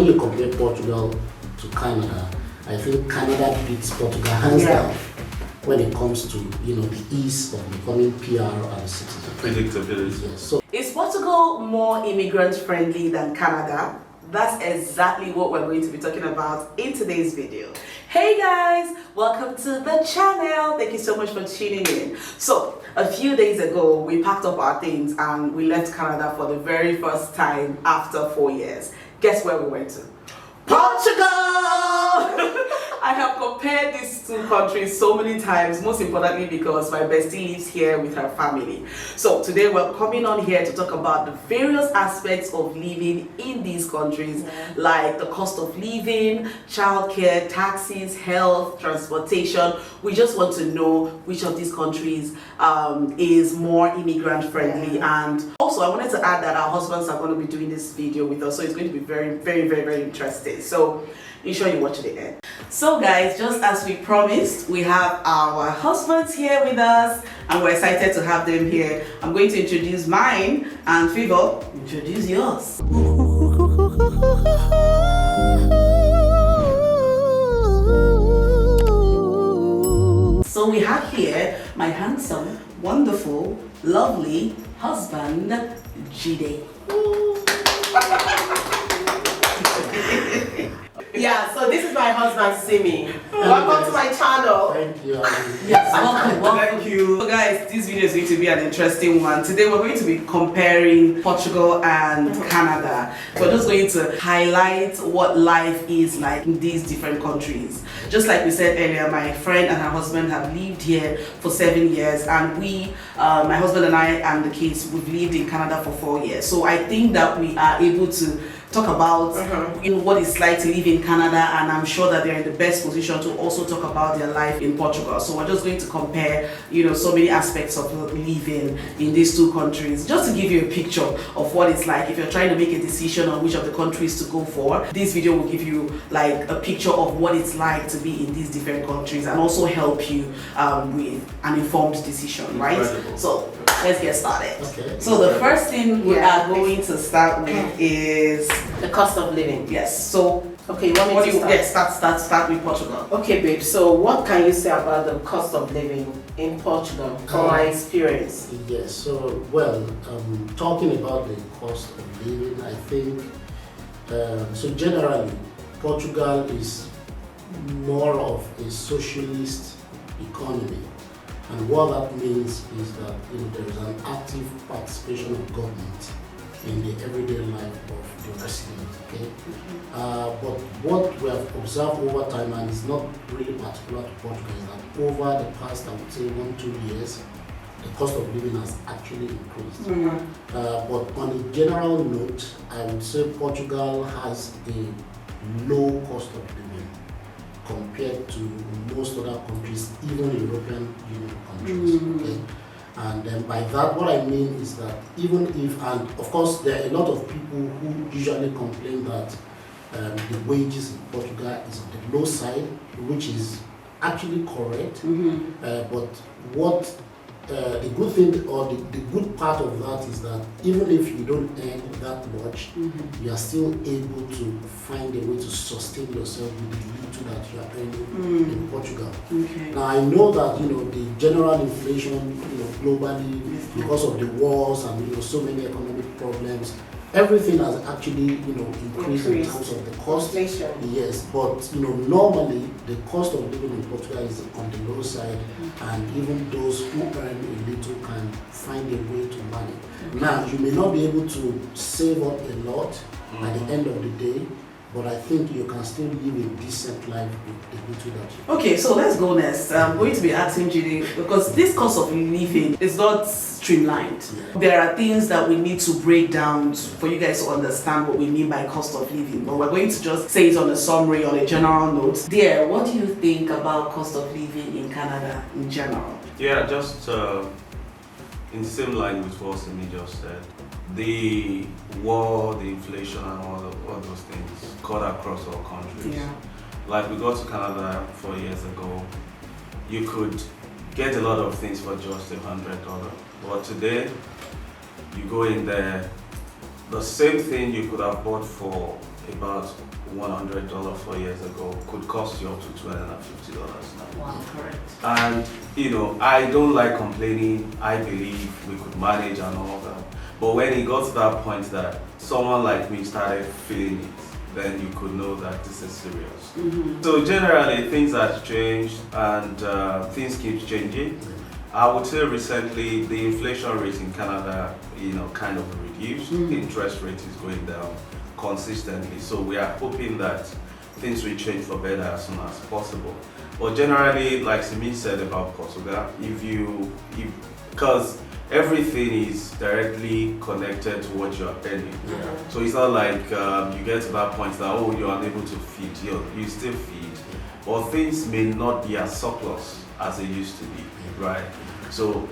when you compare Portugal to Canada, I think Canada beats Portugal hands down when it comes to the ease of becoming PR and citizen. Predictability. Yes. So is Portugal more immigrant friendly than Canada? That's exactly what we're going to be talking about in today's video. Hey guys, welcome to the channel. Thank you so much for tuning in. So a few days ago, we packed up our things and we left Canada for the very first time after 4 years. Guess where we went to? Portugal! I have compared these two countries so many times, most importantly because my bestie lives here with her family. So today we're coming on here to talk about the various aspects of living in these countries, like the cost of living, childcare, taxes, health, transportation. We just want to know which of these countries is more immigrant friendly. And also I wanted to add that our husbands are going to be doing this video with us, so it's going to be very, very, very, very interesting. So ensure you watch the end. So guys, just as we promised, we have our husbands here with us and we're excited to have them here. I'm going to introduce mine and Favor, introduce yours. So we have here my handsome, wonderful, lovely husband, Jide. Yeah, so this is my husband, Simi. Welcome to my channel. thank you. Yes, welcome. Thank you. So guys, this video is going to be an interesting one. Today we're going to be comparing Portugal and Canada. We're just going to highlight what life is like in these different countries. Just like we said earlier, my friend and her husband have lived here for 7 years, and my husband and I and the kids, we've lived in Canada for 4 years. So I think that we are able to talk about what it's like to live in Canada, and I'm sure that they're in the best position to also talk about their life in Portugal. So we're just going to compare so many aspects of living in these two countries, just to give you a picture of what it's like if you're trying to make a decision on which of the countries to go for. This video will give you like a picture of what it's like to be in these different countries and also help you with an informed decision, right? Incredible. So let's get started. Okay. So the first thing we are going to start with is The cost of living. yes. So Okay, you want me what to do you start? start with Portugal. Okay, babe, so what can you say about the cost of living in Portugal from my experience? Yes, so talking about the cost of living, I think so generally Portugal is more of a socialist economy, and what that means is that there is an active participation of government in the everyday life of the resident. Okay, but what we have observed over time, and it's not really particular to Portugal, is that over the past, I would say 1-2 years, the cost of living has actually increased. But on a general note, I would say Portugal has a low cost of living compared to most other countries, even European Union countries. Okay? And then by that, what I mean is that even if, and of course there are a lot of people who usually complain that the wages in Portugal is on the low side, which is actually correct. But what the good thing, or the good part of that, is that even if you don't earn that much, you are still able to find a way to sustain yourself with the little that you are earning in Portugal. Now I know that the general inflation globally, because of the wars and so many economic problems, everything has actually increased in terms of the cost. Inflation. Yes, but normally the cost of living in Portugal is on the low side, and even those who earn a little can find a way to manage. Now you may not be able to save up a lot at the end of the day, but I think you can still live a decent life with the little that you. Okay, so let's go next. I'm going to be asking Judy, because this cost of living is not streamlined. There are things that we need to break down for you guys to understand what we mean by cost of living. But we're going to just say it on a summary, on a general note. Dear, what do you think about cost of living in Canada in general? Yeah, just in the same line with what Simi just said. The war, the inflation, and all those things cut across all countries. Yeah. Like we got to Canada 4 years ago, you could get a lot of things for just $100. But today, you go in there, the same thing you could have bought for about $100 4 years ago could cost you up to $250 now. Wow, correct. And I don't like complaining. I believe we could manage and all that. But when it got to that point that someone like me started feeling it, then you could know that this is serious. Mm-hmm. So generally things have changed and things keep changing. I would say recently the inflation rate in Canada, kind of reduced. The interest rate is going down consistently. So we are hoping that things will change for better as soon as possible. But generally, like Simi said about Portugal, because everything is directly connected to what you are earning. Yeah. So it's not like you get to that point that, you're unable to feed. You still feed. But things may not be as surplus as they used to be, right? So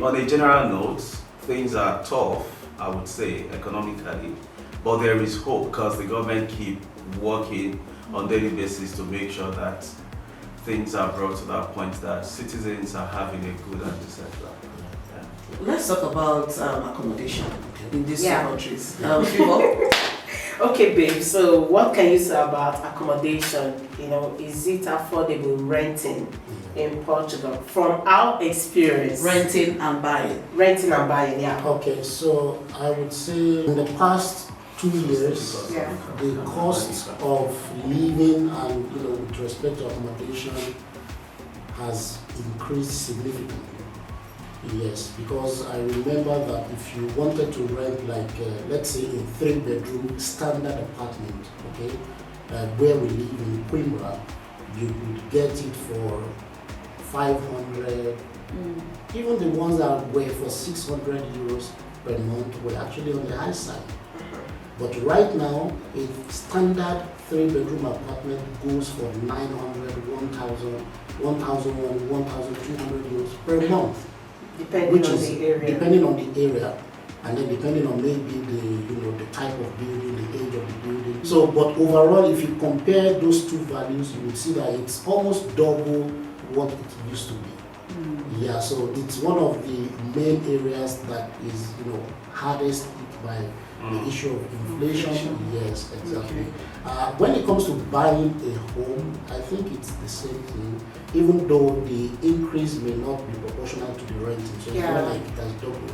on a general note, things are tough, I would say, economically. But there is hope because the government keep working on a daily basis to make sure that things are brought to that point that citizens are having a good and decent life. Let's talk about accommodation in these two Yeah. countries. People? Okay, babe. So, what can you say about accommodation? Is it affordable renting in Portugal? From our experience, Renting and buying. Yeah. Okay, so I would say in the past 2 years, Yeah. the cost of living and with respect to accommodation has increased significantly. Yes, because I remember that if you wanted to rent let's say a 3-bedroom standard apartment, okay, where we live in Coimbra, you could get it for 500. Even the ones that were for 600 euros per month were actually on the high side. But right now, a standard 3-bedroom apartment goes for 900, 1,000, 1,001, 1,200 euros per month. Depending on the area. Depending on the area, and then depending on maybe the type of building, the age of the building. So, but overall, if you compare those two values, you will see that it's almost double what it used to be. Yeah, so it's one of the main areas that is hardest hit by the issue of inflation. Yes, exactly. When it comes to buying a home, I think it's the same thing, even though the increase may not be proportional to the renting. So it's not like it has doubled,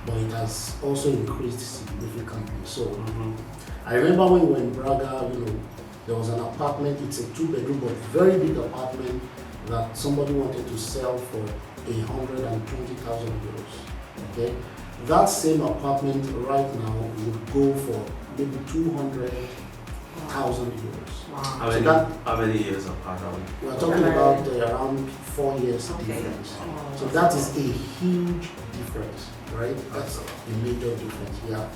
but it has also increased significantly. So I remember when we were in Braga, there was an apartment, it's a 2-bedroom, but very big apartment that somebody wanted to sell for 120,000 euros. Okay? That same apartment right now would go for maybe 200,000 euros. Wow. How many years apart are we? We are talking about around 4 years difference. So that is a huge difference, right? That's a major difference, yeah.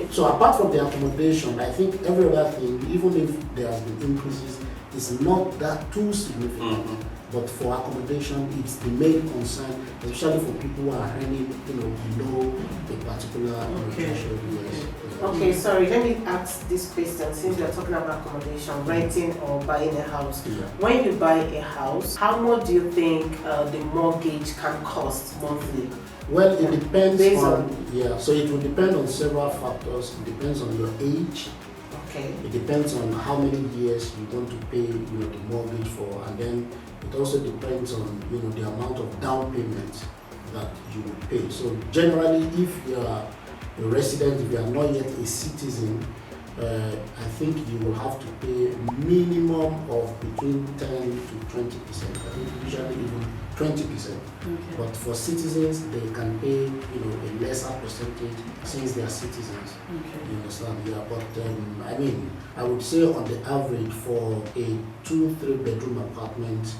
So apart from the accommodation, I think every other thing, even if there has been increases, is not that too significant. But for accommodation, it's the main concern, especially for people who are earning, below a particular threshold. Yes. Okay, sorry, let me ask this question since we're talking about accommodation, renting or buying a house. Yeah. When you buy a house, how much do you think the mortgage can cost monthly? Well, it depends Based so it will depend on several factors. It depends on your age. Okay. It depends on how many years you want to pay, the mortgage for, and then it also depends on, the amount of down payment that you will pay. So generally, if you are a resident, if you are not yet a citizen, I think you will have to pay minimum of between 10 to 20%. I think usually even 20%. But for citizens, they can pay, a lesser percentage since they are citizens. You understand? Yeah. But I would say on the average for a 2-3-bedroom apartment,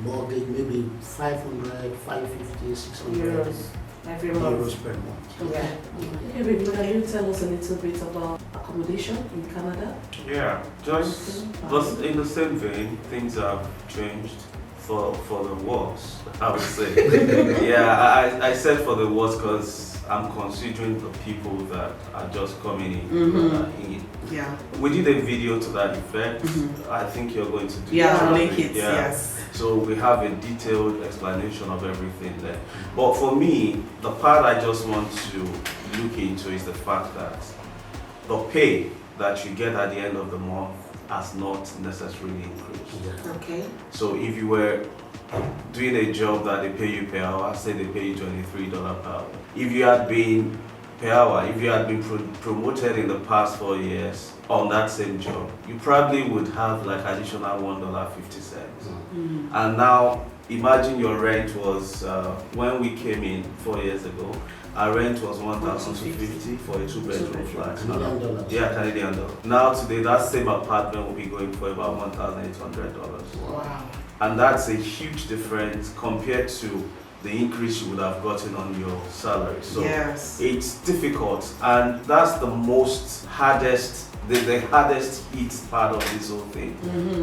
mortgage maybe 500, 550, 600 Euros every month. euros per month. Yeah. Hey, baby, can you tell us a little bit about accommodation in Canada? Yeah, but in the same vein, things have changed for the worse, I would say. Yeah, I said for the worse because I'm considering the people that are just coming in. Yeah. We did a video to that effect. I think you're going to do Yeah, that. link it, yes. So we have a detailed explanation of everything there. But for me, the part I just want to look into is the fact that the pay that you get at the end of the month has not necessarily increased. Yeah. Okay. So if you were doing a job that they pay you per hour, say they pay you $23 per hour. If you had been per hour, if you had been promoted in the past 4 years on that same job, you probably would have like additional $1.50. And now imagine your rent was, when we came in 4 years ago, our rent was $1,250 for a 2-bedroom flat. Canadian dollars. Yeah, Canadian dollar. Now today, that same apartment will be going for about $1,800. Wow. And that's a huge difference compared to the increase you would have gotten on your salary. So Yes. it's difficult, and that's the the hardest hit part of this whole thing.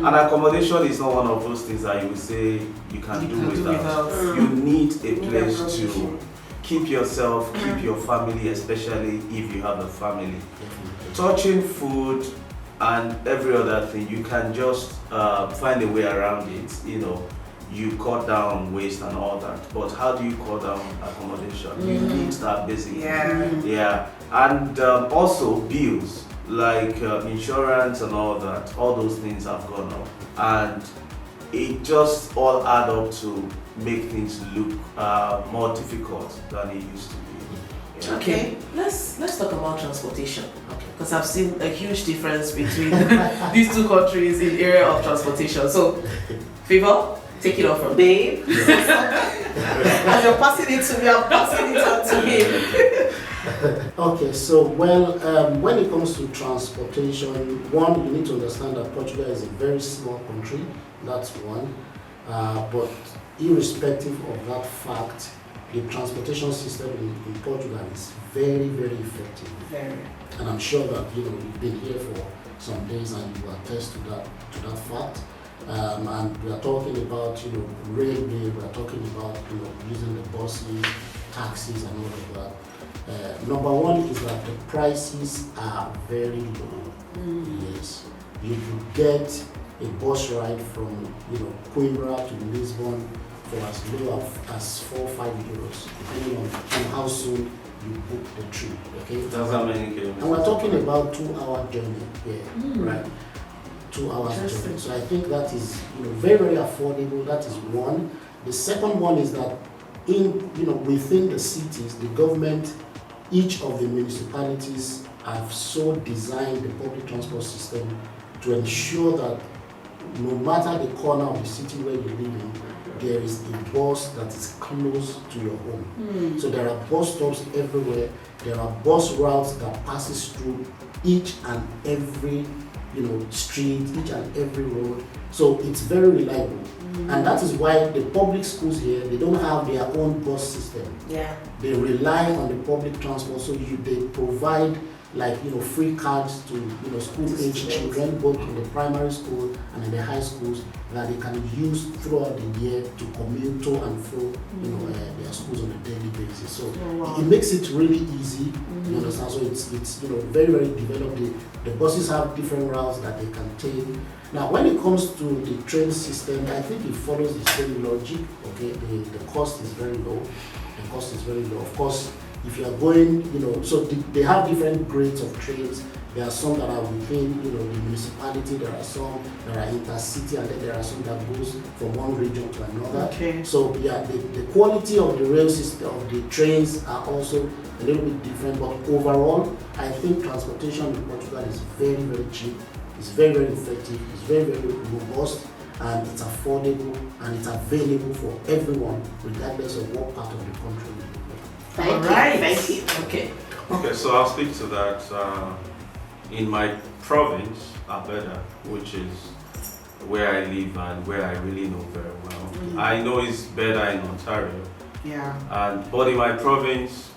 And accommodation is not one of those things that you would say you can do without. You need a place to keep yourself, keep your family, especially if you have a family. Touching food and every other thing, you can just find a way around it. You know, you cut down waste and all that. But how do you cut down accommodation? You need that basic. Yeah. And also bills like insurance and all that. All those things have gone up, and it just all add up to make things look more difficult than it used to be. Yeah. Okay, let's talk about transportation. Okay. Because I've seen a huge difference between these two countries in the area of transportation. So, Favor, take it off from Babe, as you're passing it to me, I'm passing it on to him. Okay, so well, when it comes to transportation, one, you need to understand that Portugal is a very small country. That's one. But irrespective of that fact, the transportation system in Portugal is very, very effective. Very. And I'm sure that you've been here for some days and you attest to that fact. And we are talking about railway. We are talking about using the buses, taxis, and all of that. Number one is that the prices are very low. Yes, you could get a bus ride from Coimbra to Lisbon for as low as 4 or 5 euros, depending on how soon you book the trip. Okay, That's how many kilometers. and we're talking about 2-hour journey here, right? 2 hours journey. So I think that is very, very affordable. That is one. The second one is that within the cities, the government, each of the municipalities have so designed the public transport system to ensure that no matter the corner of the city where you live in, there is a bus that is close to your home. So there are bus stops everywhere. There are bus routes that passes through each and every street, each and every road. So it's very reliable. And that is why the public schools here, they don't have their own bus system. Yeah. They rely on the public transport, so they provide free cards to school-age children, both in the primary school and in the high schools, that they can use throughout the year to commute to and fro their schools on a daily basis. So it makes it really easy. You understand? So it's very, very developed. The buses have different routes that they can take. Now, when it comes to the train system, I think it follows the same logic. Okay, the cost is very low. The cost is very low. Of course, if you are going, so they have different grades of trains. There are some that are within, the municipality. There are some that are intercity, and then there are some that goes from one region to another. Okay. So yeah, the quality of the rail system, of the trains, are also a little bit different. But overall, I think transportation in Portugal is very, very cheap. It's very, very effective. It's very, very robust, and it's affordable, and it's available for everyone, regardless of what part of the country you live in. Thank you. Okay. Okay, so I'll speak to that. In my province, Alberta, which is where I live and where I really know very well. I know it's better in Ontario. Yeah. But in my province,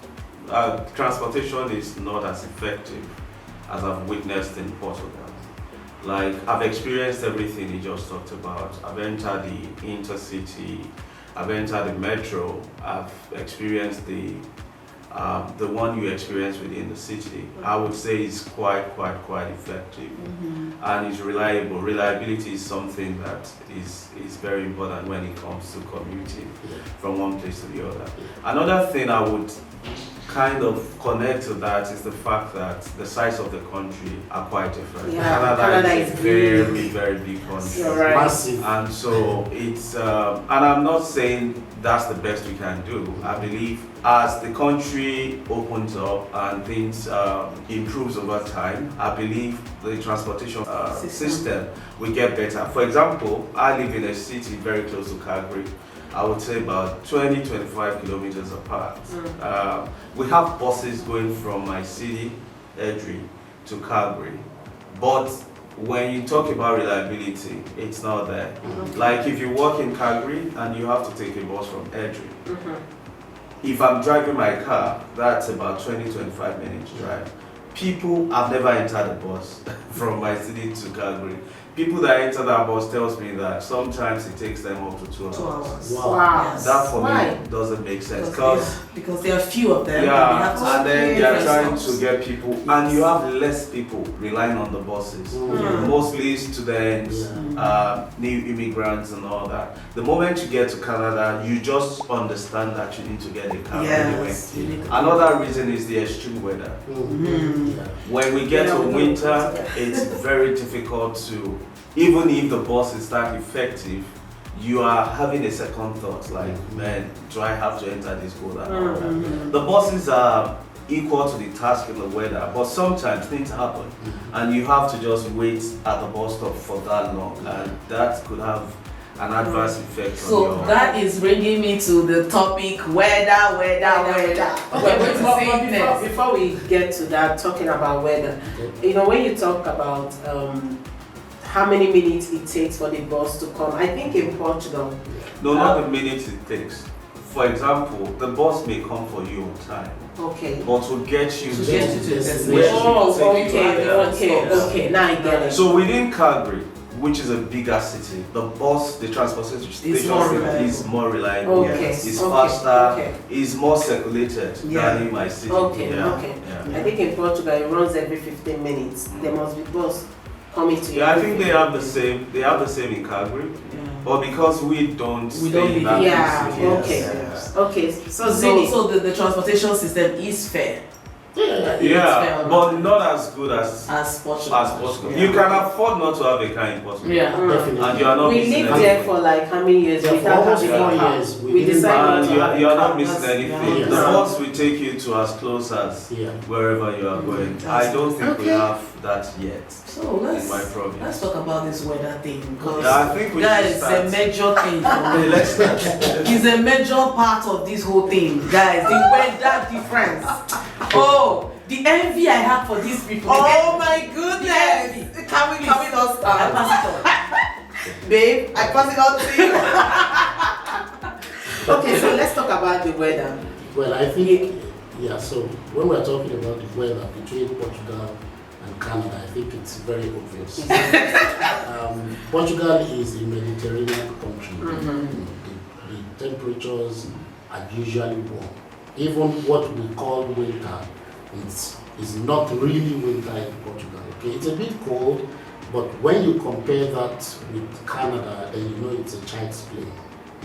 transportation is not as effective as I've witnessed in Portugal. Like, I've experienced everything he just talked about. I've entered the intercity, I've entered the metro, I've experienced the the one you experience within the city, I would say is quite effective, and is reliable. Reliability is something that is very important when it comes to commuting from one place to the other. Another thing I would kind of connect to that is the fact that the size of the country are quite different. Yeah, Canada is a very big country. You're right. Massive. And so it's, and I'm not saying that's the best we can do. I believe as the country opens up and things improves over time, I believe the transportation system will get better. For example, I live in a city very close to Calgary. I would say about 20-25 kilometers apart. We have buses going from my city, Edry, to Calgary. But when you talk about reliability, it's not there. Like if you work in Calgary and you have to take a bus from Edry, if I'm driving my car, that's about 20-25 minutes drive. People have never entered a bus from my city to Calgary. People that enter that bus tells me that sometimes it takes them up to 2 hours. Wow. Yes. That for me doesn't make sense because there are few of them. and then they are trying to get people, and you have less people relying on the buses. Mostly students, new immigrants, and all that. The moment you get to Canada, you just understand that you need to get a car anyway. Another reason is the extreme weather. When we get to winter, it's very difficult to. Even if the bus is that effective, you are having a second thought, like, man, do I have to enter this cold? The buses are equal to the task in the weather, but sometimes things happen, and you have to just wait at the bus stop for that long, and that could have an adverse effect on your... So that is bringing me to the topic weather. We're going to say next. Before we get to that, talking about weather, you know, when you talk about how many minutes it takes for the bus to come, I think in Portugal... No, not the minutes it takes. For example, the bus may come for you on time. Okay. But to get you To to get you to the where destination. you Okay, now I get it. So within Calgary, which is a bigger city, the bus, the transportation station is more reliable. Okay. It's faster, it's more circulated than in my city. I think in Portugal it runs every 15 minutes. There must be bus coming to you. Yeah, I think they have the same. They have the same in Calgary, but because we don't stay in that city. Okay. So the transportation system is fair. But not as good as Portugal. You can afford not to have a car in Portugal. Definitely. And you are not we missing lived there for like how many years? For almost 4 years. We decided and you are not missing anything. Yes. The bus will take you to as close as wherever you are going. I don't think we have that yet. So let's talk about this weather thing, because I think that is a major thing for me. Let's start. It's a major part of this whole thing, guys. The weather difference. Oh, the envy I have for these people. Oh my goodness! Can we not start? I pass it on. Babe, I pass it on to you. Okay, so let's talk about the weather. Well, I think, so when we're talking about the weather between Portugal and Canada, I think it's very obvious. Portugal is a Mediterranean country. The temperatures are usually warm. Even what we call winter is not really winter in Portugal. Okay, it's a bit cold, but when you compare that with Canada, then you know it's a child's play.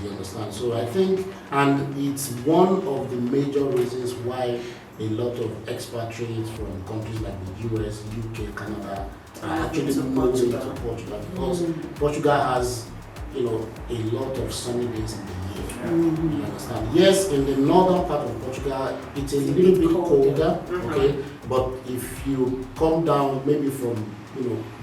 You understand? So I think, and it's one of the major reasons why a lot of expatriates from countries like the US, UK, Canada are actually moving to Portugal, because Portugal has, a lot of sunny days in the year. You understand? Yes, in the northern part of Portugal, it's a little bit colder, okay? But if you come down, maybe from,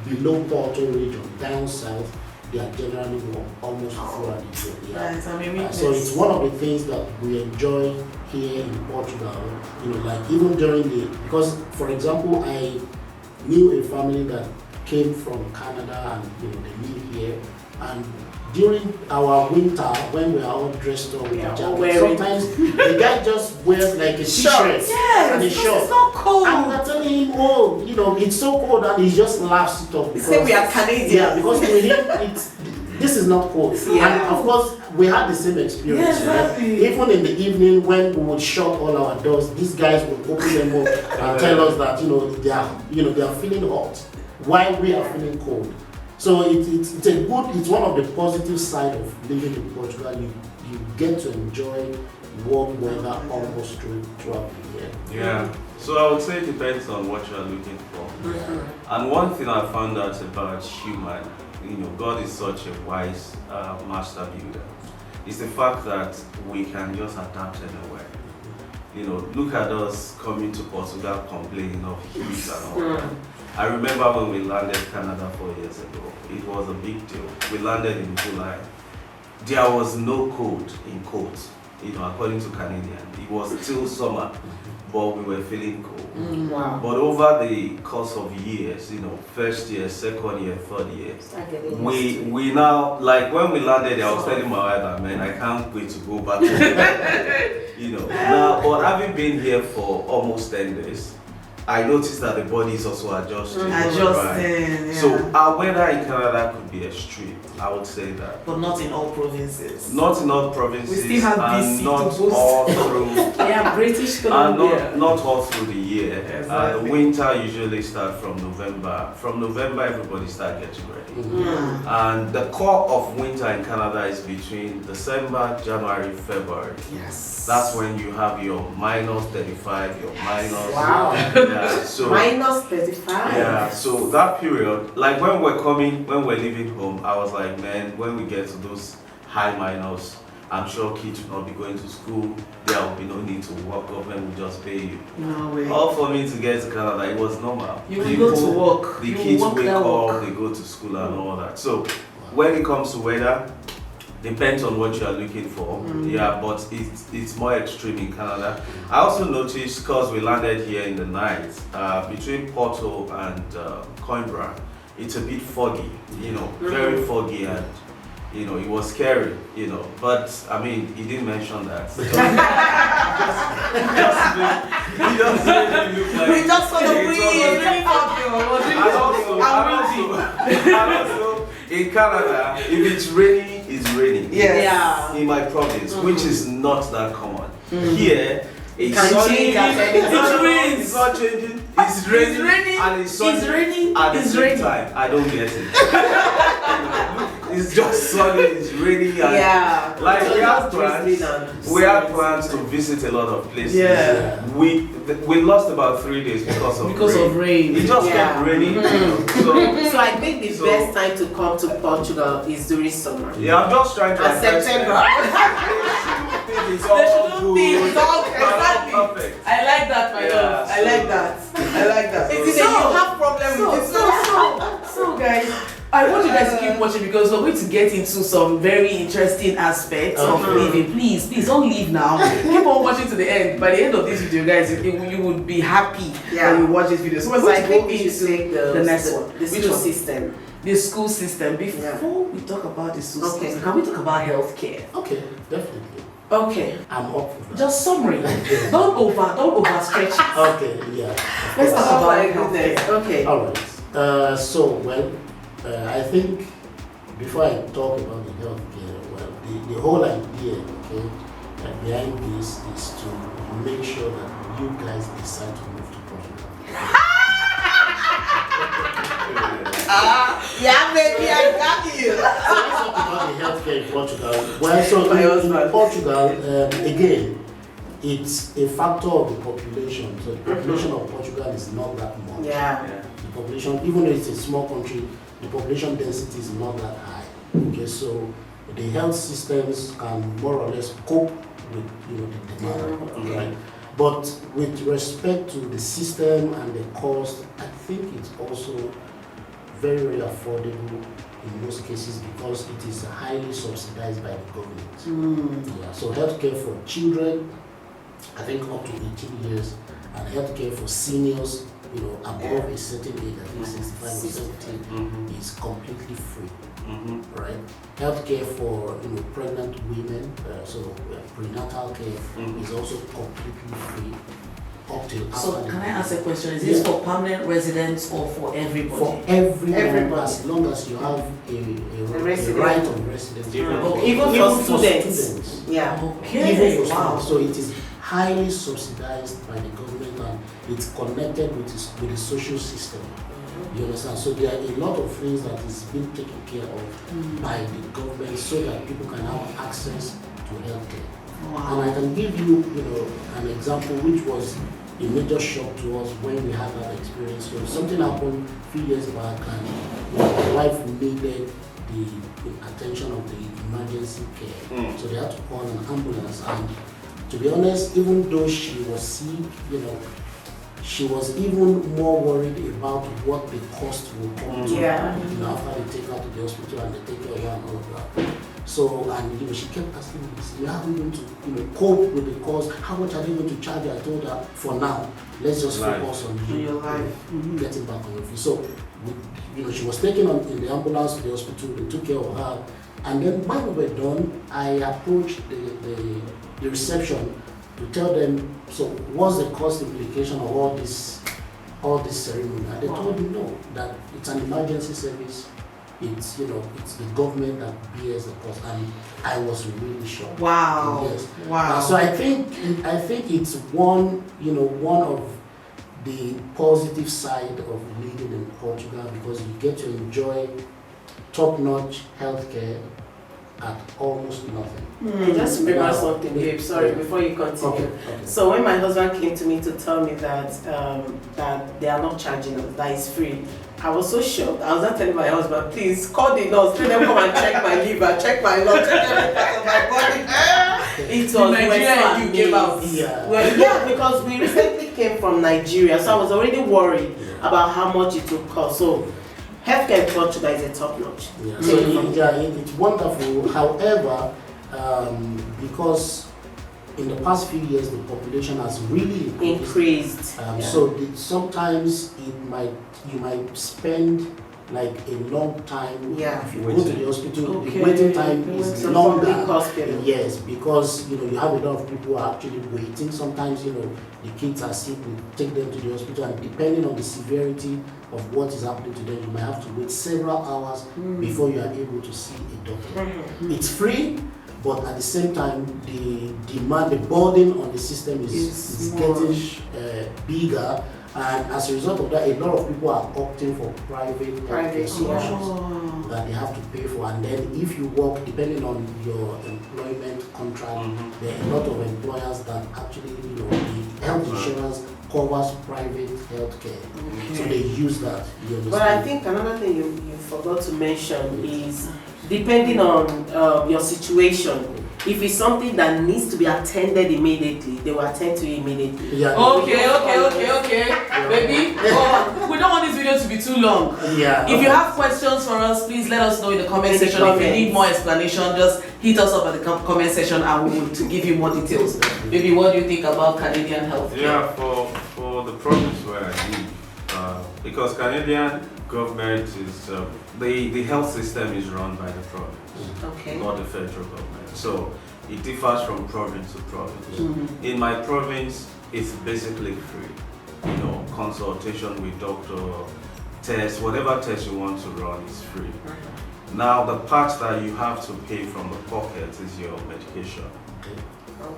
below Porto region, down south, they are generally warm almost throughout the year. So it's one of the things that we enjoy here in Portugal, like even during because for example, I knew a family that came from Canada and they live here, and during our winter, when we are all dressed up with jackets, sometimes the guy just wears like a t-shirt and a shirt. It's not cold. And we're telling him, it's so cold, and he just laughs it off. He said we are Canadians. Yeah, because with him, this is not cold. And of course, we had the same experience. Yeah, Right? exactly. Even in the evening when we would shut all our doors, these guys would open them up and tell us that they are feeling hot while we are feeling cold. So it's one of the positive side of living in Portugal. You get to enjoy warm weather almost throughout the year. Yeah. So I would say it depends on what you are looking for. And one thing I found out about human, God is such a wise master builder. It's the fact that we can just adapt anywhere. Look at us coming to Portugal complaining of heat and all that. I remember when we landed Canada 4 years ago. It was a big deal. We landed in July. There was no cold in quotes, according to Canadian. It was still summer, but we were feeling cold. Wow. But over the course of years, first year, second year, third year, we now, like when we landed, I was telling my wife that, man, I can't wait to go back to now, but having been here for almost 10 days, I noticed that the body is also adjusting. Adjusting, yeah. So our weather in Canada could be extreme, I would say that. But not in all provinces. Not in all provinces, We still have and BC not to boost. all through. Yeah, British And Columbia. not all through the year. Exactly. Winter usually starts from November. From November, everybody starts getting ready. And the core of winter in Canada is between December, January, February. Yes. That's when you have your minus 35, your minus. Wow. Yeah, so Minus 35. yeah, so that period, like when we're leaving home, I was like, man, when we get to those high minus, I'm sure kids will not be going to school. There will be no need to work. Government will just pay you. No way. All for me to get to Canada, it was normal. You will go to work. The You will kids work wake that up, work. they go to school and all that. So when it comes to weather, depends on what you are looking for. Yeah, but it's more extreme in Canada. I also noticed, because we landed here in the night, between Porto and Coimbra, it's a bit foggy, very foggy, and it was scary, but I mean, he didn't mention that. He just made me look like We just saw the it breeze. was- Really popular. It was really and also, in Canada, if it's raining, it's raining. Yes. Yeah. In my province, which is not that common. Here, it's can sunny, change at any it's time. not raining, it's not changing, it's raining, and it's sunny It's raining. at the It's same raining. time. I don't get it. It's just sunny, it's raining, and Yeah. like So we had just drizzling plans. and We had sunny. plans to visit a lot of places. Yeah. We lost about 3 days because of Because rain. of rain. It just Yeah. kept raining. So So I think the So- best time to come to Portugal is during summer. yeah, I'm just trying to And address September. that. They shouldn't think it's They all shouldn't good. think it's all exactly. Perfect. I like that, my Yeah, love. I so- like that. I like that. It is that you have problem with it. So guys, I want you guys to keep watching because we're going to get into some very interesting aspects of living. Please don't leave now. Keep on watching to the end. By the end of this video, guys, you would be happy when you watch this video. So we're So going I to think go we should into take the next one. the Which school one? system. The school system. Before we talk about the school Okay. system, can we talk about healthcare? Okay, definitely. Okay. I'm up for that. Just summary. Don't overstretch it. Okay, yeah. Let's talk Oh about my healthcare. goodness. Okay. All right. I think before I talk about the healthcare, the whole idea, okay, behind this is to make sure that you guys decide to move to Portugal. Yeah, baby, I got you. So let's talk about the healthcare in Portugal. Well, so My in husband. Portugal, again, it's a factor of the population. So the population of Portugal is not that much. Yeah. The population, even though it's a small country, the population density is not that high. Okay, so the health systems can more or less cope with the demand, right? But with respect to the system and the cost, I think it's also very, very affordable in most cases because it is highly subsidized by the government. Yeah, so healthcare for children, I think up to 18 years, and healthcare for seniors, above a certain age, I think 65 or 70, is completely free, right? Healthcare for pregnant women, so prenatal care is also completely free. up till after. So can I ask a question? Is this for permanent residents or for everybody? For everyone, Everybody. as long as you have a resident. right of residence. Okay. Even for students. students. Yeah. Okay. Even for Wow. students. So it is highly subsidized by the government and it's connected with the social system. You understand? So there are a lot of things that is being taken care of by the government so that people can have access to healthcare. And I can give you, an example which was a major shock to us when we had that experience. So something happened a few years back, and my wife needed the attention of the emergency care. So they had to call an ambulance. And to be honest, even though she was sick, she was even more worried about what the cost will come to. After they take her to the hospital and they take care of her and all of that. So, and she kept asking me, how are we going to, cope with the cost? How much are they going to charge you? I told her, for now, let's just focus on your life, getting back on your feet. So, she was taken in the ambulance to the hospital. They took care of her, and then when we were done, I approached the reception to tell them, so what's the cost implication of all this ceremony? And they told me no, that it's an emergency service. It's it's the government that bears the cost, and I was really shocked. Wow. Yes. Wow. So I think it's one of the positive side of living in Portugal, because you get to enjoy top-notch healthcare at almost nothing. Just remember something, babe. Sorry, before you continue. Okay. So when my husband came to me to tell me that that they are not charging us, that is free, I was so shocked. I was not telling my husband, please call the nurse, let them come and check my liver, check my lungs, check every part of my body. It was Nigeria, you gave out. Yeah. Well, because we recently came from Nigeria, so I was already worried about how much it would cost. So healthcare in Portugal is a top notch. Yeah. So it's wonderful. However, because in the past few years the population has really increased. So sometimes you might spend like a long time. If you go to the hospital, the waiting time is longer. Yes, because you have a lot of people who are actually waiting. Sometimes the kids are sick, we take them to the hospital, and depending on the severity of what is happening to them, you might have to wait several hours before you are able to see a doctor. It's free, but at the same time, the demand, the burden on the system is getting bigger. And as a result of that, a lot of people are opting for private solutions that they have to pay for. And then if you work, depending on your employment contract, there are a lot of employers that actually, the health insurance covers private health care. So they use that. But I think another thing you forgot to mention is, depending on your situation, if it's something that needs to be attended immediately, they will attend to you immediately. Okay. Baby, we don't want this video to be too long. If you have questions for us, please let us know in the comment section. If you need more explanation, just hit us up at the comment section and we will give you more details. Baby, what do you think about Canadian healthcare? Yeah, for the province where I live, because Canadian government is, the health system is run by the province, not the federal government. So it differs from province to province. In my province, it's basically free. Consultation with doctor, tests, whatever test you want to run is free. Now the part that you have to pay from the pocket is your medication.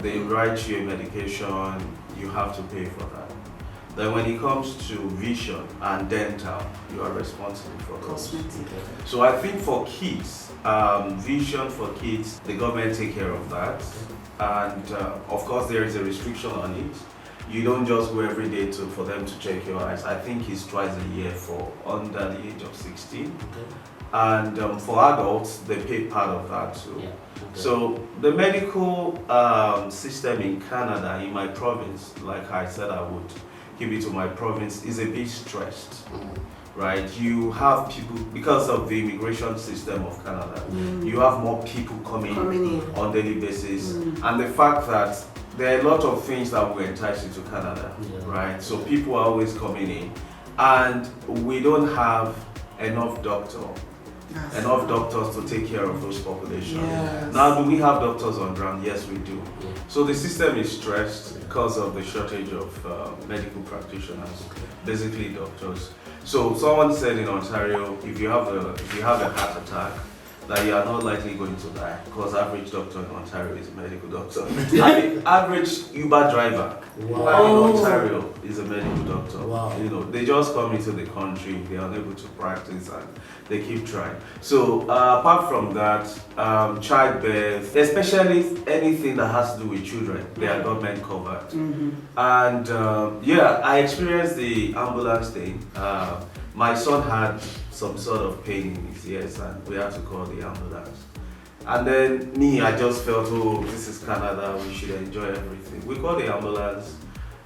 They write you a medication, you have to pay for that. Then when it comes to vision and dental, you are responsible for those. So I think for kids, vision for kids, the government take care of that. And of course there is a restriction on it. You don't just go every day for them to check your eyes. I think it's twice a year for under the age of 16. And for adults, they pay part of that too. So the medical system in Canada, in my province, like I said I would give it to my province, is a bit stressed. Right, you have people, because of the immigration system of Canada, you have more people coming in on daily basis, and the fact that there are a lot of things that will entice you to Canada, right? So people are always coming in, and we don't have enough doctor enough doctors to take care of those populations. Yes. Now, do we have doctors on ground? Yes, we do. So the system is stressed because of the shortage of medical practitioners, basically doctors. So someone said in Ontario, if you have a heart attack, that you are not likely going to die, because average doctor in Ontario is a medical doctor. And the average Uber driver in Ontario is a medical doctor. Wow. You know, they just come into the country, they are unable to practice, and they keep trying. So apart from that, childbirth, especially anything that has to do with children, they are government covered. And I experienced the ambulance thing. My son had some sort of pain in his ears, and we had to call the ambulance. And then I just felt, oh, this is Canada, we should enjoy everything. We called the ambulance.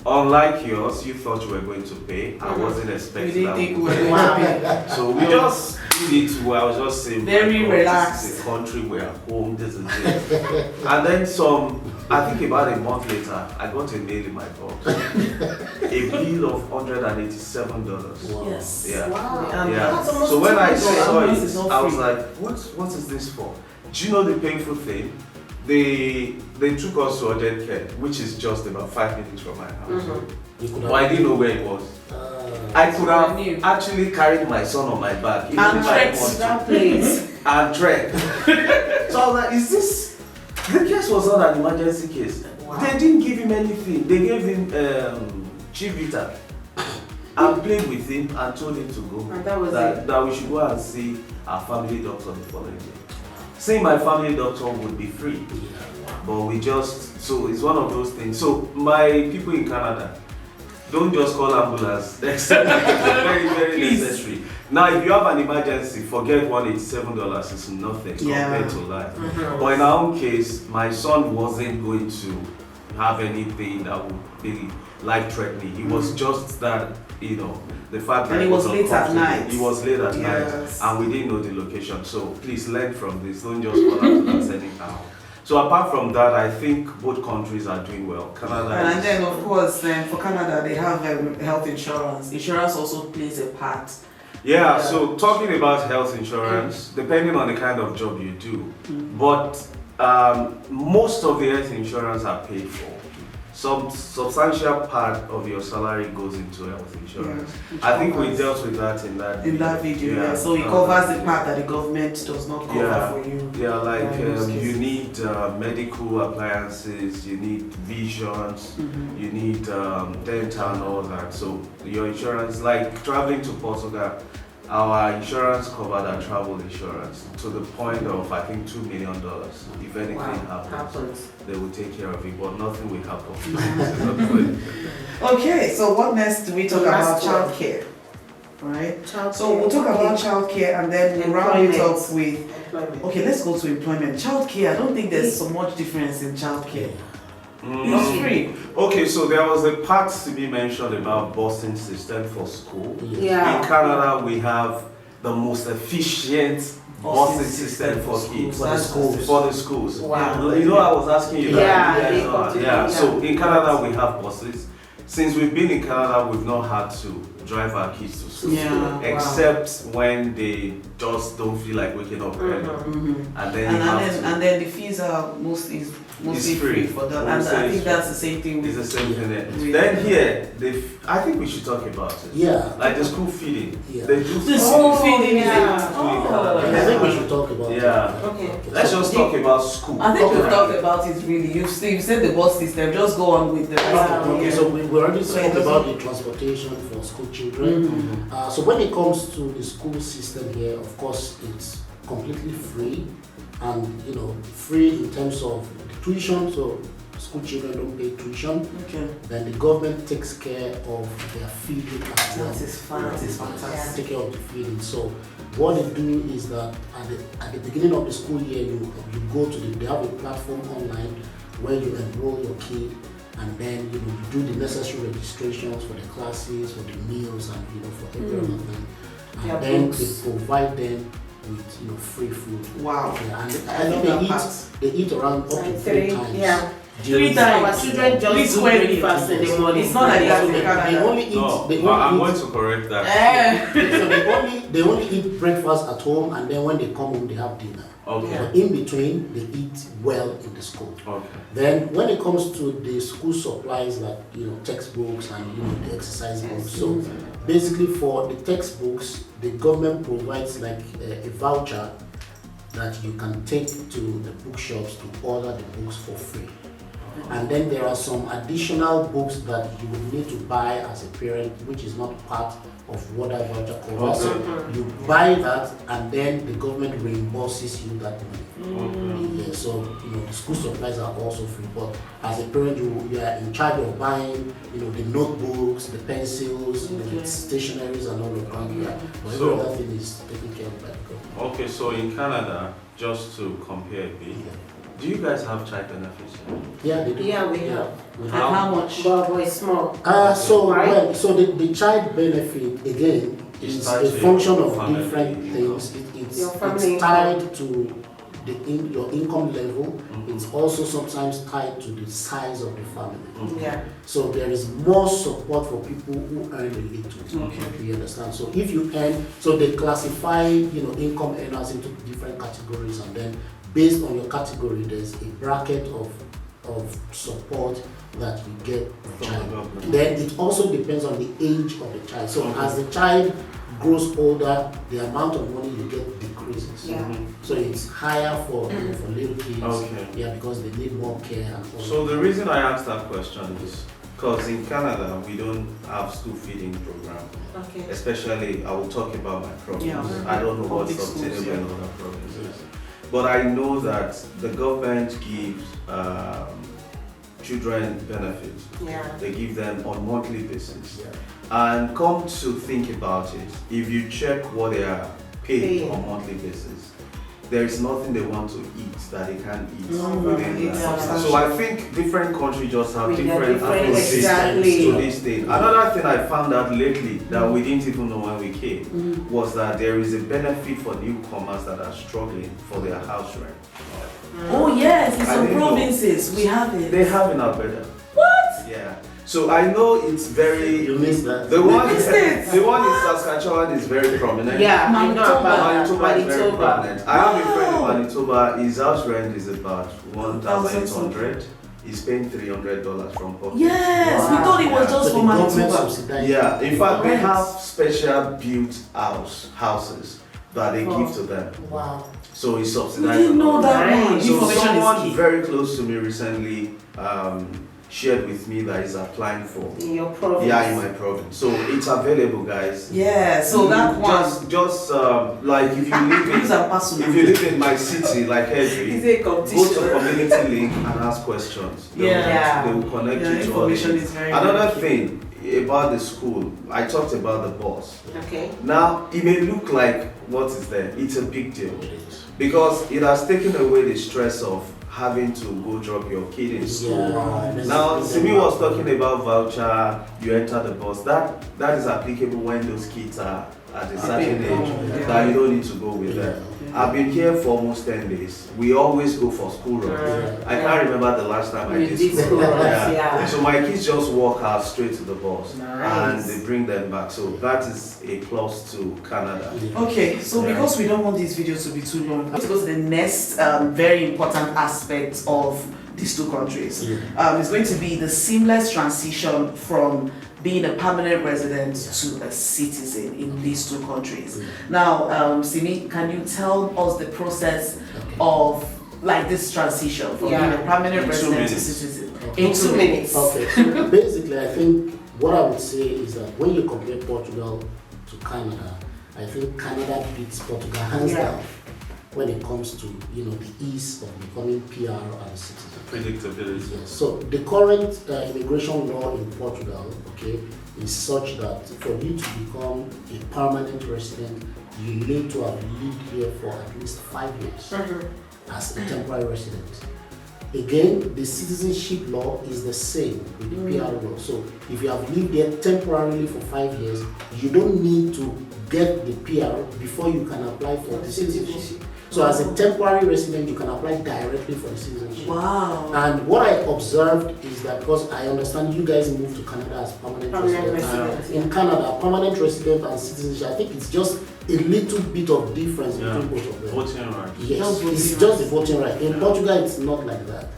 Unlike yours, you thought you were going to pay. I wasn't expecting that. We were going to pay. So we just did it. I was just saying, very relaxed. This is a country, we're home, this is it. And then I think about a month later, I got a mail in my box. A bill of $187. Wow. Yes. Yeah. Wow. Yeah. So when I saw it, I was like, what is this for? Do you know the painful thing? They took us to urgent care, which is just about 5 minutes from my house. But I didn't know where it was. I could have actually carried my son on my back. Even And if I trekked wanted that to. place. And trekked. So I was like, is this? The case was not an emergency case. Wow. They didn't give him anything. They gave him Chivita and played with him and told him to go. And that was that we should go and see our family doctor the following day. Seeing my family doctor would be free. But so it's one of those things. So my people in Canada, don't just call ambulance, except if it's very, very necessary. Now, if you have an emergency, forget $187 is nothing compared to life. But in our own case, my son wasn't going to have anything that would be life-threatening. It was just that, the fact that And it was late at night. It was late at night, and we didn't know the location. So please learn from this. Don't just call ambulance anyhow. So apart from that, I think both countries are doing well. Canada and then of course, for Canada, they have health insurance. Insurance also plays a part. Yeah, so talking about health insurance, depending on the kind of job you do, but most of the health insurance are paid for. Some substantial part of your salary goes into health insurance. I think we dealt with that in that video. Yeah. So it covers the part that the government does not cover for you. Yeah, like you need medical appliances, you need visions, you need dental and all that. So your insurance, like traveling to Portugal, our insurance covered our travel insurance to the point of, I think, $2 million. If anything happens, they will take care of it, but nothing will happen. Okay, so what next do we talk about? Childcare, right? So we'll talk about childcare and then we'll round it up with employment. Okay, let's go to employment. Childcare, I don't think there's so much difference in childcare. It's free. Okay, so there was a part to be mentioned about busing system for school. Yeah. In Canada, we have the most efficient busing system for kids. For the schools. Wow. I was asking you that. Yeah. So in Canada, we have buses. Since we've been in Canada, we've not had to drive our kids to school, except when they just don't feel like waking up early. And then the fees are mostly free for them. And I think that's the same thing. It's the same thing there. Then here, I think we should talk about it. Yeah. Like the school feeding. Yeah. They do The school feeding. I think we should talk about it. Okay. Let's just talk about school. I think we've talked about it really. You've said the bus system. Just go on with the rest. Okay, so we already talked about the transportation for school children. So when it comes to the school system here, of course, it's completely free, and free in terms of the tuition. So school children don't pay tuition. Okay. Then the government takes care of their feeding as well. That is fantastic. Take care of the feeding. So what they do is that at the beginning of the school year, you go to they have a platform online where you enroll your kid. And then you do the necessary registrations for the classes, for the meals, and for every other thing. And then they provide them with free food. Wow! Yeah, and I think they eat around up to 3 times. 3 Our times. children just Please do square it. breakfast in the morning. It's not like that in They Canada. only eat. No, They I'm only going to correct that. so they only eat breakfast at home, and then when they come home they have dinner. Okay. But in between they eat well in the school. Okay. Then when it comes to the school supplies like textbooks and the exercise books, so basically for the textbooks the government provides like a voucher that you can take to the bookshops to order the books for free. And then there are some additional books that you would need to buy as a parent, which is not part of what that voucher covers. Okay. So you buy that, and then the government reimburses you that money. Okay. Yeah, so the school supplies are also free, but as a parent you are in charge of buying the notebooks, the pencils, the stationeries and all of that. Yeah. But So- every other thing is taken care of by the government. Okay, so in Canada, just to compare a bit, do you guys have child benefits? Yeah, they do. Yeah, we have. we And have. how much? But it's small. Well, so the child benefit again It's is tied a to function your of family different income. things. Your family It's tied to your income level. It's also sometimes tied to the size of the family. Yeah. So there is more support for people who earn a little. Okay. You understand? So if you earn, so they classify income earners into different categories, and then based on your category, there's a bracket of support that you get From per the child. government. Then it also depends on the age of the child. So as the child grows older, the amount of money you get decreases. Yeah. So it's higher for little kids. Okay. Yeah, because they need more care and all. So the reason I asked that question is because in Canada we don't have school feeding program. Okay. Especially, I will talk about my province. Yeah. I don't know what's Public schools, sustainable yeah. in other provinces. But I know that the government gives children benefits. Yeah. They give them on monthly basis. Yeah. And come to think about it, if you check what they are paid Paying. on monthly basis, there is nothing they want to eat that they can't eat Mm, within it's that. substantial. So I think different countries just have We have different different- approaches exactly. to this thing. Another thing I found out lately that we didn't even know when we came was that there is a benefit for newcomers that are struggling for their house rent. Oh yes, in I some didn't know. provinces we have it. They have in Alberta. What? Yeah. So I know it's very. You missed that. The one, Is it? the one in Saskatchewan is very prominent. Yeah, I know Manitoba. about that. Manitoba is very Manitoba. prominent. I have a friend Wow. in Manitoba. His house rent is about $1,800. He's paying $300 from pocket. Yes, we Wow. thought it was Yeah. just So for the government Manitoba. subsidizes. Yeah. In fact, they Right. have special built houses that they give to them. Wow. So it's We subsidized. didn't know on that Nice. one. So Information someone is key. very close to me recently shared with me that he's applying for. In your province. Yeah, in my province. So it's available, guys. Yeah, so that one. Just like if you live Use in and pass on. if you live in my city like Is Edry, it a go competition? to community link and ask questions. Yeah. They will connect Yeah, you to all information the is very Another key. thing about the school, I talked about the bus. Okay. Now it may look like what is there. It's a big deal It is. because it has taken away the stress of having to go drop your kid in school. Yeah. Now, Simi was talking about voucher, you enter the bus. That is applicable when those kids are at a certain big, age yeah. that you don't need to go with them. I've been here for almost 10 days. We always go for school runs. I can't remember the last time I You did did school school run. runs, yeah. So my kids just walk out straight to the bus Nice. and they bring them back. So that is a plus to Canada. Okay, so Yeah. because we don't want this video to be too long, let's go to the next very important aspect of these two countries. It's going to be the seamless transition from being a permanent resident to a citizen in these two countries. Now, Simi, can you tell us the process of like this transition from being a permanent In 2 resident to minutes. citizen? Okay. In 2 minutes. Okay, so basically, I think what I would say is that when you compare Portugal to Canada, I think Canada beats Portugal hands Yeah. down when it comes to the ease of becoming PR and citizen. Predictability. Yes. So the current immigration law in Portugal, okay, is such that for you to become a permanent resident, you need to have lived here for at least 5 years as a temporary resident. Again, the citizenship law is the same with the PR law. So if you have lived there temporarily for 5 years, you don't need to get the PR before you can apply for the citizenship. So as a temporary resident, you can apply directly for the citizenship. Wow. And what I observed is that, because I understand you guys moved to Canada as permanent residents. In Canada, permanent resident and citizenship, I think it's just a little bit of difference between both of them. Voting rights. Yes, it's just the voting right. In Portugal, it's not like that.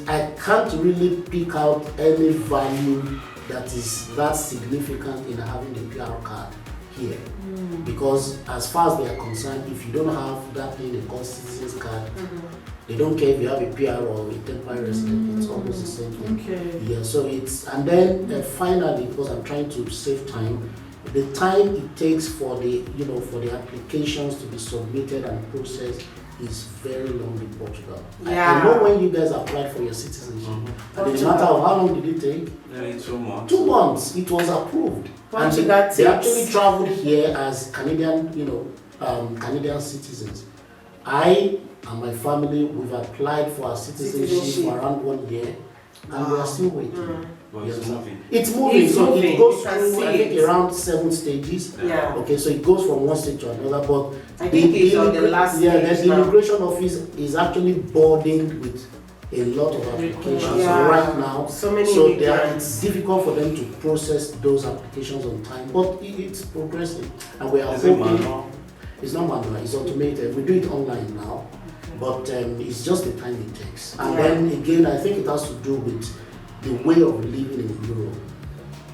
I can't really pick out any value that is that significant in having the PR card here. Because as far as they are concerned, if you don't have that thing they call citizens card, they don't care if you have a PR or a temporary resident, it's almost the same thing. Okay. Yeah, so it's, and then finally, because I'm trying to save time, the time it takes for the, for the applications to be submitted and processed is very long in Portugal. I know when you guys applied for your citizenship, and in a matter of how long did it take? Nearly 2 months. 2 months, it was approved. And they actually traveled here as Canadian, Canadian citizens. I and my family, we've applied for our citizenship for around 1 year, and we are still waiting. But it's moving. It's moving, so moving. it goes You can through, see I think, it. around 7 stages. Yeah. Okay, so it goes from one stage to another, but I think it's on the last stage the now. immigration office is actually burdened with a lot of applications right now. So many So immigrants. it's difficult for them to process those applications on time, but it's progressing, and we are Is it hoping. manual? It's not manual, it's automated. We do it online now, but it's just the time it takes. And then again, I think it has to do with the way of living in Europe.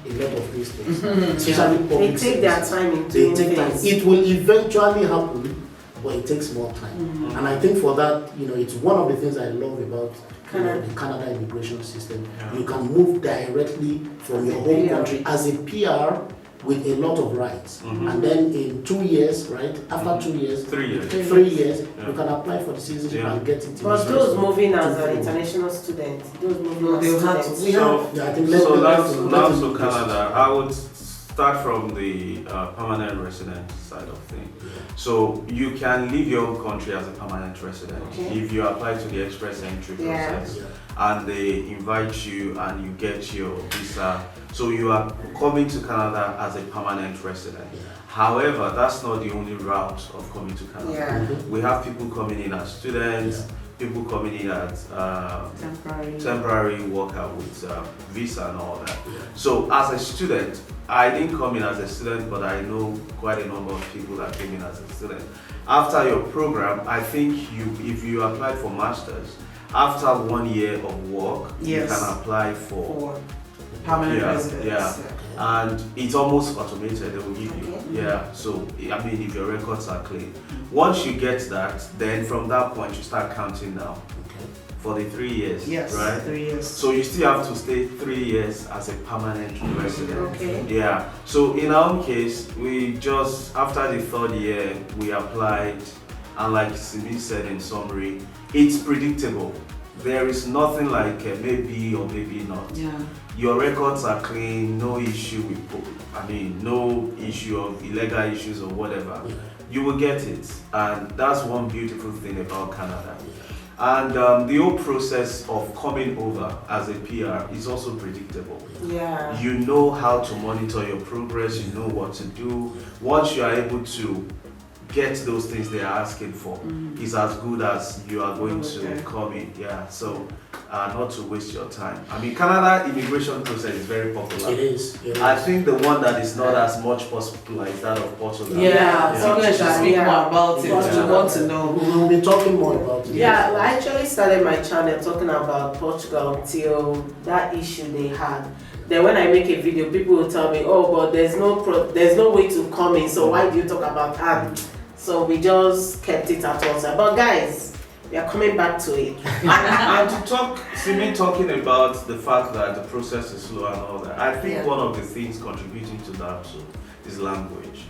A lot of these things, especially They public take their services. time in They doing take time. things. It will eventually happen, but it takes more time. And I think for that, it's one of the things I love about the Canada immigration system. Yeah. You can move directly from your home country as a PR with a lot of rights. And then in 2 years, right? After 2 years, 3 years. 3 years, Yeah. you can apply for the citizenship Yeah. and get it. But in those the moving as Two an full. international student, those moving No, as they'll have to- students. we have- Yeah, I think So let's now to Canada, I would start from the permanent resident side of things. So you can leave your own country as a permanent resident if you apply to the express entry process, and they invite you and you get your visa. So you are coming to Canada as a permanent resident. However, that's not the only route of coming to Canada. We have people coming in as students, people coming in as temporary worker with visa and all that. So as a student, I didn't come in as a student, but I know quite a number of people that came in as a student. After your program, I think if you applied for masters, after 1 year of work, you can apply for permanent residence. Yeah. And it's almost automated, they will give you. Yeah, so I mean, if your records are clean. Once you get that, then from that point you start counting down for the 3 years, right? 3 years. So you still have to stay 3 years as a permanent resident. Okay. Yeah. So in our own case, we just, after the 3rd year, we applied, and like Simi said in summary, it's predictable. There is nothing like maybe or maybe not. Yeah. Your records are clean, no issue with, no issue of illegal issues or whatever. You will get it, and that's one beautiful thing about Canada. And the whole process of coming over as a PR is also predictable. Yeah. You know how to monitor your progress, you know what to do. Once you are able to get those things they are asking for, is as good as you are going to come in. Yeah, so not to waste your time. I mean, Canada immigration process is very popular. It is. I think the one that is not as much popular is that of Portugal. So you guys should speak more about it. Yeah. We want to know. We'll be talking more about it. Yeah, I actually started my channel talking about Portugal until that issue they had. Then when I make a video, people will tell me, "Oh, but there's no way to come in. So why do you talk about that?" So we just kept it at all. But guys, we are coming back to it. And to talk, Simi talking about the fact that the process is slow and all that, I think one of the things contributing to that too is language.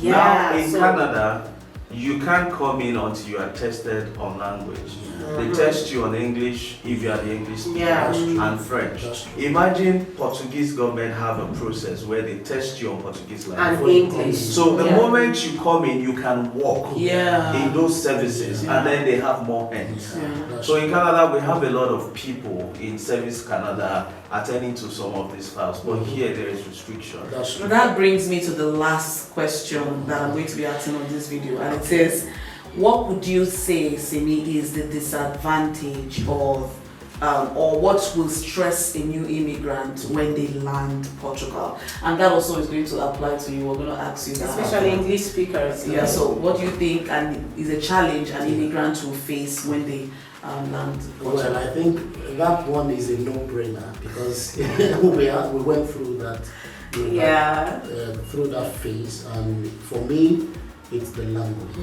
Now in Canada, you can't come in until you are tested on language. They test you on English if you are the English speaker and French. Imagine Portuguese government have a process where they test you on Portuguese language and English. So the moment you come in, you can walk in those services, and then they have more hands. So in Canada, we have a lot of people in Service Canada attending to some of these files, but here there is restriction. So that brings me to the last question that I'm going to be asking on this video, and it says, what would you say, Simi, is the disadvantage of or what will stress a new immigrant when they land Portugal? And that also is going to apply to you. We're going to ask you that. Especially English speakers. Yeah, so what do you think is a challenge an immigrant will face when they land Portugal? Well, I think that one is a no-brainer because we went through that. Through that phase, and for me, it's the language.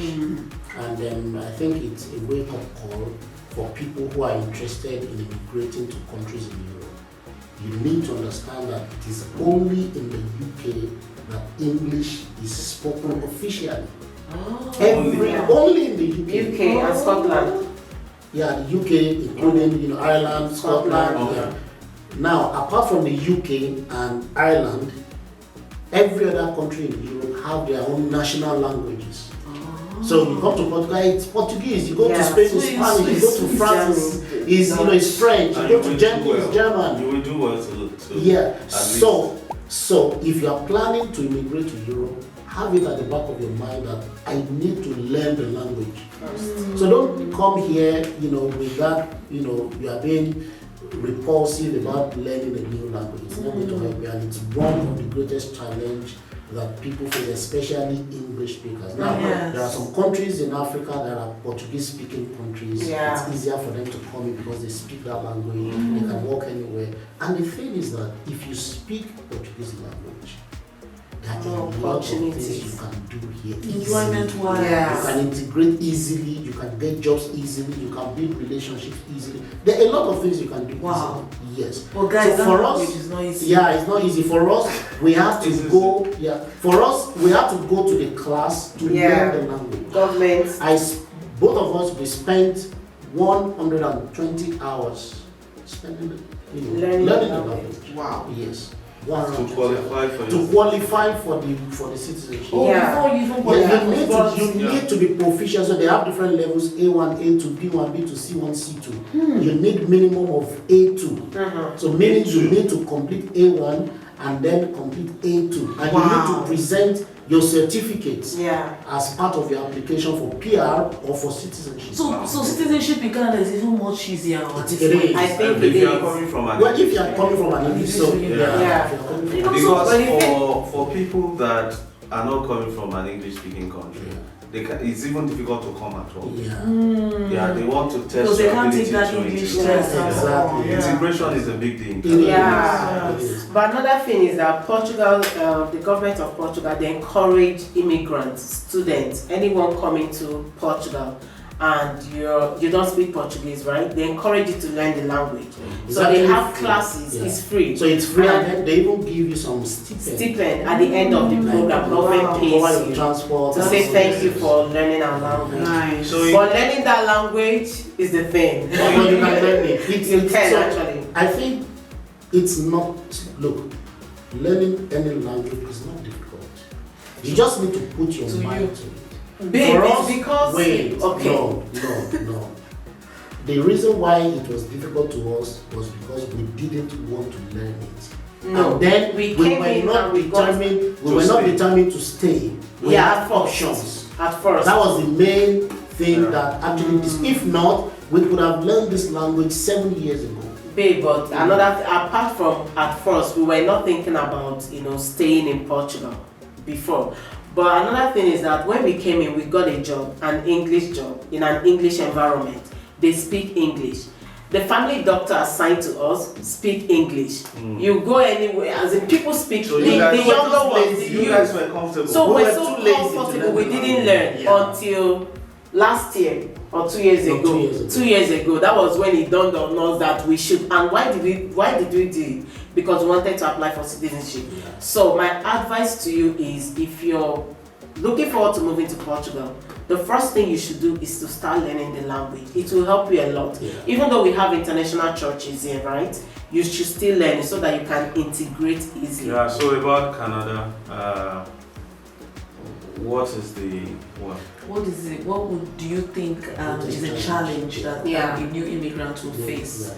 And then I think it's a wake-up call for people who are interested in immigrating to countries in Europe. You need to understand that it is only in the UK that English is spoken officially. Only in the UK. UK and Scotland. Yeah, the UK, including Ireland, Scotland. Yeah. Now, apart from the UK and Ireland, every other country in Europe have their own national languages. So you come to Portugal, it's Portuguese. You go to Spain, it's Spanish. You go to France, it's French. You go to Germany, it's German. You will do well to yeah. So if you are planning to immigrate to Europe, have it at the back of your mind that I need to learn the language first. So don't come here, with that, you are being repulsive about learning a new language. It's not going to help you, and it's one of the greatest challenge that people face, especially English speakers. Now, there are some countries in Africa that are Portuguese-speaking countries. Yeah. It's easier for them to come in because they speak that language. They can walk anywhere. And the thing is that if you speak Portuguese language, there are a lot of things you can do here. Employment-wise. You can integrate easily, you can get jobs easily, you can build relationships easily. There are a lot of things you can do easily. Yes. Well, guys, so for us, it's not easy. Yeah, it's not easy. For us, we have to go. Yeah. For us, we have to go to the class to learn the language. Government. Both of us, we spent 120 hours spending, learning the language. Wow. Yes. To qualify for the citizenship. Before you even qualify. You need to be proficient. So they have different levels: A1, A2, B1, B2, C1, C2. You need minimum of A2. So meaning you need to complete A1 and then complete A2, and you need to present your certificates as part of your application for PR or for citizenship. So citizenship in Canada is even much easier. It is. I think if it you are is. coming from an If you are coming from an English, because for people that are not coming from an English-speaking country, it's even difficult to come at all. They want to test because they your can't ability take that to English integrate. test. Exactly. Integration is a big thing. But another thing is that Portugal, the government of Portugal, they encourage immigrants, students, anyone coming to Portugal, and you don't speak Portuguese, right? They encourage you to learn the language. So they have classes. It's free. So it's free, and then they even give you some stipend at the end of the program. Government pays you transport to say thank you for learning our language. Nice. So but learning that language is the thing. you can learn it. You can actually. I think it's not. Look, learning any language is not difficult. You just need to put your mind to it. Babe, For it's us, because no. The reason why it was difficult to us was because we didn't want to learn it. No, and then we were not determined to stay. We had options. At first. That was the main thing that actually if not, we could have learned this language 7 years ago. Babe, but apart from at first, we were not thinking about staying in Portugal before. But another thing is that when we came in, we got a job, an English job, in an English environment. They speak English. The family doctor assigned to us speak English. You go anywhere, as in people speak. So the younger ones, you guys were comfortable. So we're so comfortable. We didn't learn until last year or 2 years ago. 2 years ago, that was when it dawned on us that we should. And why did we do it? Because we wanted to apply for citizenship. So my advice to you is, if you're looking forward to moving to Portugal, the first thing you should do is to start learning the language. It will help you a lot. Even though we have international churches here, right? You should still learn it so that you can integrate easily. Yeah, so about Canada, what do you think is a challenge that a new immigrant will face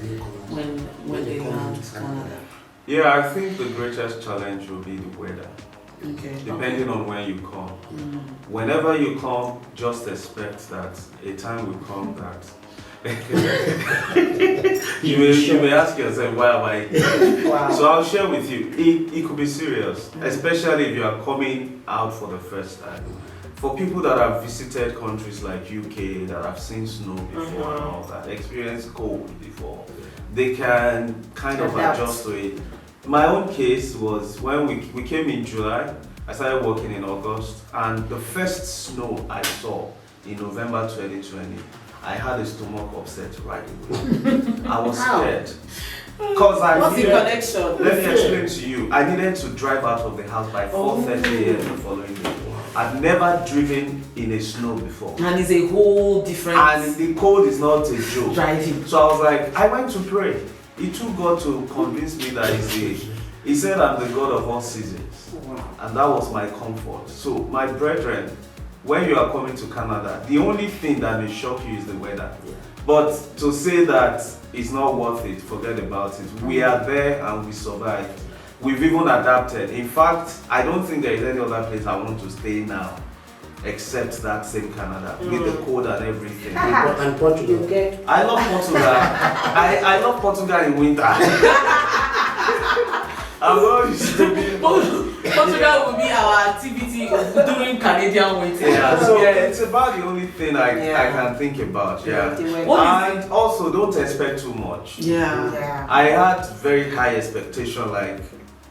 when they land Canada? Yeah, I think the greatest challenge will be the weather. Okay. depending on when you come. Whenever you come, just expect that a time will come that you may ask yourself, why am I here? Wow. So I'll share with you, it could be serious, especially if you are coming out for the first time. For people that have visited countries like UK, that have seen snow before and all that, experienced cold before, they can kind of Adapt. adjust to it. My own case was when we came in July, I started working in August, and the first snow I saw in November 2020, I had a stomach upset right away. I was scared. Because What's the connection? Let me explain to you. I needed to drive out of the house by 4:30 a.m. the following day. I've never driven in a snow before. And it's a whole different And the cold is not a joke. driving. So I was like, I went to pray. It took God to convince me that He said I'm the God of all seasons. And that was my comfort. So my brethren, when you are coming to Canada, the only thing that may shock you is the weather. But to say that it's not worth it, forget about it. We are there and we survived. We've even adapted. In fact, I don't think there is any other place I want to stay now except that same Canada with the cold and everything. And Portugal. Okay. I love Portugal. I love Portugal in winter. I'm not used to being Portugal will be our activity during Canadian winter. Yeah, so it's about the only thing I can think about. Yeah. And also, don't expect too much. Yeah. I had very high expectation, like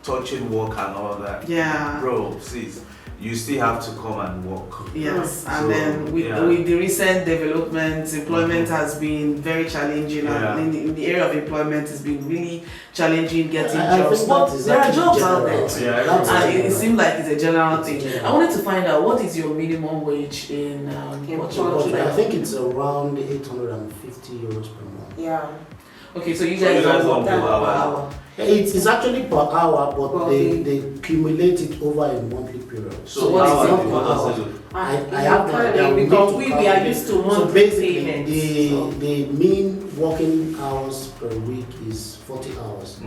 touching work and all that. Yeah. Bro, sis, you still have to come and work. Yes, and So, then with the recent developments, employment has been very challenging, and in the area of employment, it's been really challenging getting jobs. But there are jobs out there, and it seems like it's a general thing. I wanted to find out, what is your minimum wage in Portugal? I think it's around 850 euros per month. Yeah. Okay, so you So guys you guys don't don't per bill hour. It's actually per hour, but they accumulate it over a monthly period. So what how is it? are you? What does it do? I have no idea. Because we are used to So monthly basically, payments. the mean working hours per week is 40 hours.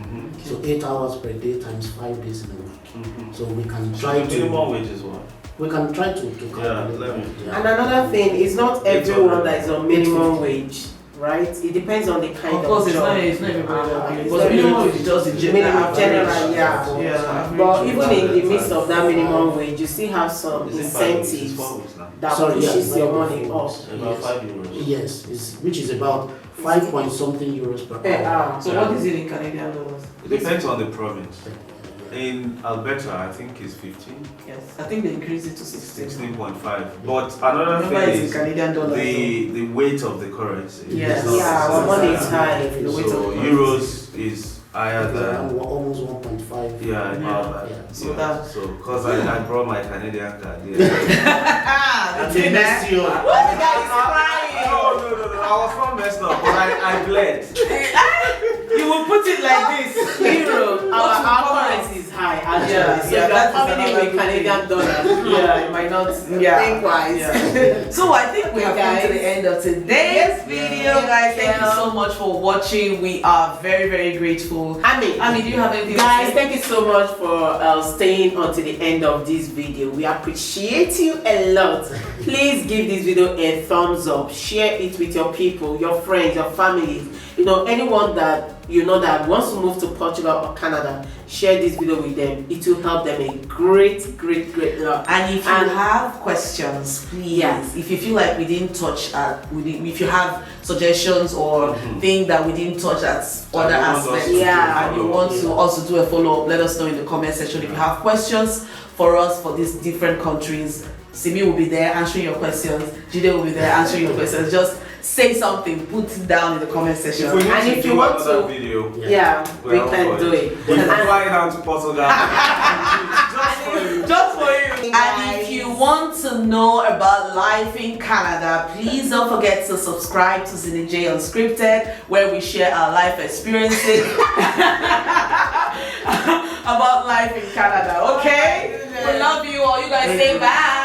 So 8 hours per day times 5 days in a week. So we can So try the to. minimum wage is what? We can try to calculate let me- that. And another thing, it's not everyone that is on minimum wage, right? It depends on the kind of Of course, job. it's not everybody. It's Because not minimum everybody. is just the Minimum, general, average. yeah. Yeah. But even in the midst of that minimum wage, you still have some Is it 5 weeks? It's incentives 4 weeks now. that Sorry, pushes yeah, your about money four up. weeks. About 5 euros. Yes, which is about 5 point something euros per Per hour. hour. So what is it in Canadian dollars? It depends on the province. In Alberta, I think it's 15, Yes, I think they increased it to 16. 16.5. But another Remember, thing it's in is Canadian dollars. the weight of the currency. Yes. It's not- Yeah, our money is high. The weight So of euros is higher It's than around almost 1.5. yeah, about that. Yeah. So Yeah. that- So because I brought my Canadian card. Yeah. Ah, And the next year, What the guy is crying? No. I was not messed up, but I bled. You will put it like this. Euro, our What currency is high actually. Yeah, so yeah, if that is you're coming in another with good Canadian dollars, Yeah. you might not Yeah. think wise. Yeah. So I think we have come to Guys. the end of today's video, guys. Thank you so much for watching. We are very, very grateful. Ami, do you have anything Guys, to say? thank you so much for staying until the end of this video. We appreciate you a lot. Please give this video a thumbs up. Share it with your people, your friends, your families. You know, anyone that you know that wants to move to Portugal or Canada, share this video with them. It will help them a great lot. And if you have questions, please, if you feel like we didn't touch if you have suggestions or things that we didn't touch at other aspects, and you want to also do a follow-up, let us know in the comment section. If you have questions for us for these different countries, Simi will be there answering your questions, Jide will be there answering your questions. Just say something, put it down in the comment section. And if you want to video, we can do it. We can fly down to Portugal. Just for you. And if you want to know about life in Canada, please don't forget to subscribe to Zini J Unscripted, where we share our life experiences about life in Canada. Okay? We love you all. You guys say bye.